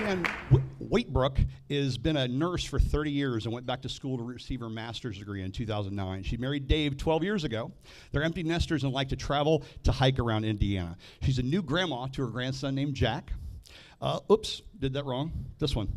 Ann Weitbrok has been a nurse for 30 years and went back to school to receive her master's degree in 2009. She married Dave 12 years ago. They're empty nesters and like to travel to hike around Indiana. She's a new grandma to her grandson named Jack. Oops, did that wrong. This one.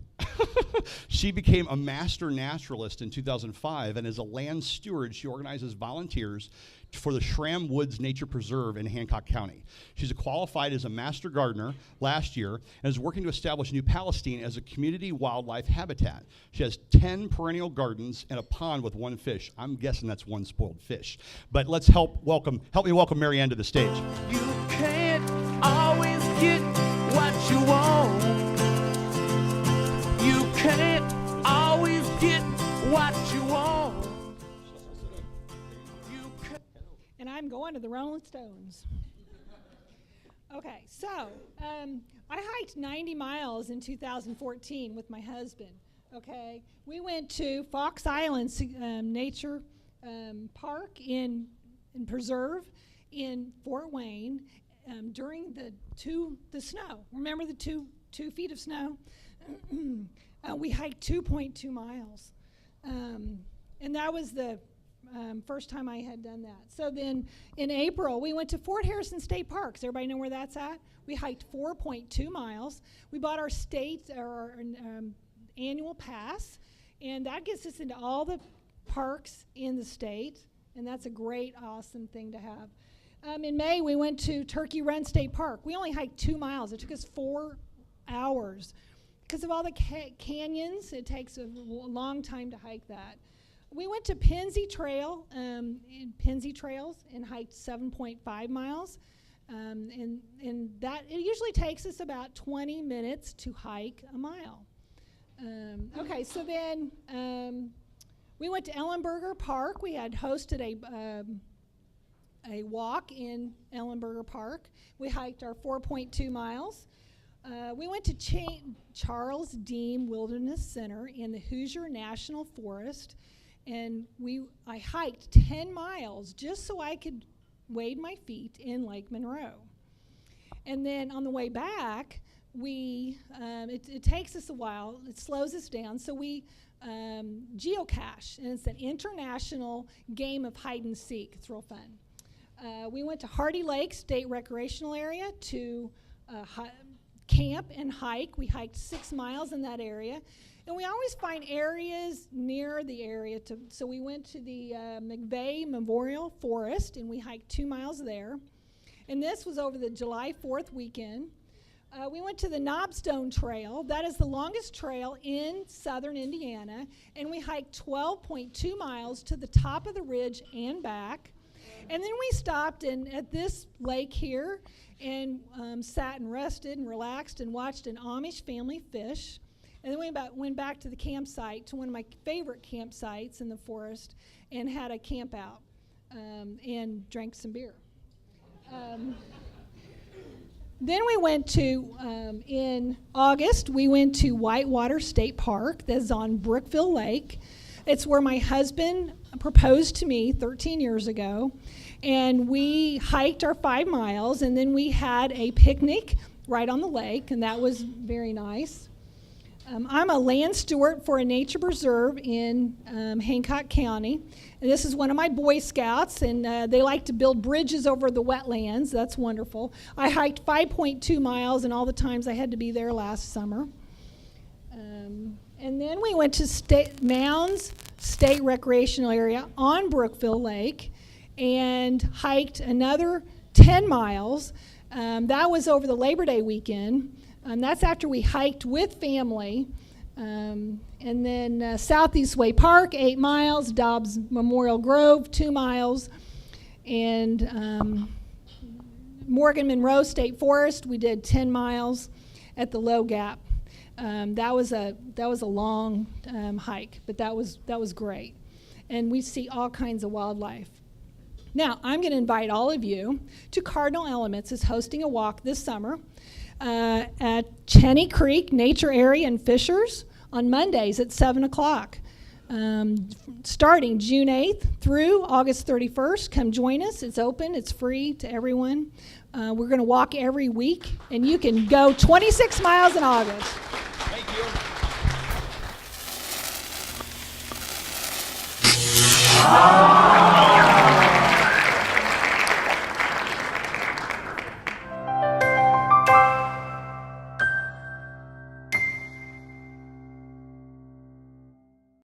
She became a Master Naturalist in 2005, and as a Land Steward, she organizes volunteers for the Schramm Woods Nature Preserve in Hancock County. She's qualified as a Master Gardener last year and is working to establish New Palestine as a community wildlife habitat. She has 10 perennial gardens and a pond with 1 fish. I'm guessing that's 1 spoiled fish. But let's help me welcome Mary Ann to the stage. You can't always get what you want. You can't always get what you want. And I'm going to the Rolling Stones. Okay, so I hiked 90 miles in 2014 with my husband. Okay, we went to Fox Island Nature Park in Preserve in Fort Wayne during the snow. Remember the two feet of snow? We hiked 2.2 miles, and that was the first time I had done that. So then in April, we went to Fort Harrison State Park. Does everybody know where that's at? We hiked 4.2 miles. We bought our annual pass, and that gets us into all the parks in the state, and that's a great, awesome thing to have. In May, we went to Turkey Run State Park. We only hiked 2 miles. It took us 4 hours. Because of all the canyons, it takes a long time to hike that. We went to Pennsy Trails and hiked 7.5 miles. And that, it usually takes us about 20 minutes to hike a mile. Okay, so then we went to Ellenberger Park. We had hosted a walk in Ellenberger Park. We hiked our 4.2 miles. We went to Charles Dean Wilderness Center in the Hoosier National Forest, and I hiked 10 miles just so I could wade my feet in Lake Monroe. And then on the way back, it takes us a while. It slows us down, so we geocache, and it's an international game of hide and seek. It's real fun. We went to Hardy Lake State Recreational Area to camp and hike. We hiked 6 miles in that area. And we always find areas near the area. So we went to the McVeigh Memorial Forest, and we hiked 2 miles there. And this was over the July 4th weekend. We went to the Knobstone Trail. That is the longest trail in southern Indiana. And we hiked 12.2 miles to the top of the ridge and back. And then we stopped at this lake here and sat and rested and relaxed and watched an Amish family fish. And then we went back to the campsite, to one of my favorite campsites in the forest, and had a camp out and drank some beer. Then we went to, in August, we went to Whitewater State Park. That's on Brookville Lake. It's where my husband proposed to me 13 years ago. And we hiked our 5 miles, and then we had a picnic right on the lake, and that was very nice. I'm a land steward for a nature preserve in Hancock County. And this is one of my Boy Scouts, and they like to build bridges over the wetlands. That's wonderful. I hiked 5.2 miles, and all the times I had to be there last summer. And then we went to Mounds State Recreational Area on Brookville Lake and hiked another 10 miles. That was over the Labor Day weekend. That's after we hiked with family. And then Southeast Way Park, 8 miles, Dobbs Memorial Grove, 2 miles, and Morgan Monroe State Forest, we did 10 miles at the Low Gap. That was a long hike, but that was great. And we see all kinds of wildlife. Now, I'm going to invite all of you to Cardinal Elements is hosting a walk this summer at Cheney Creek Nature Area in Fishers on Mondays at 7 o'clock. starting June 8th through August 31st. Come join us. It's open. It's free to everyone. We're going to walk every week, and you can go 26 miles in August. Thank you.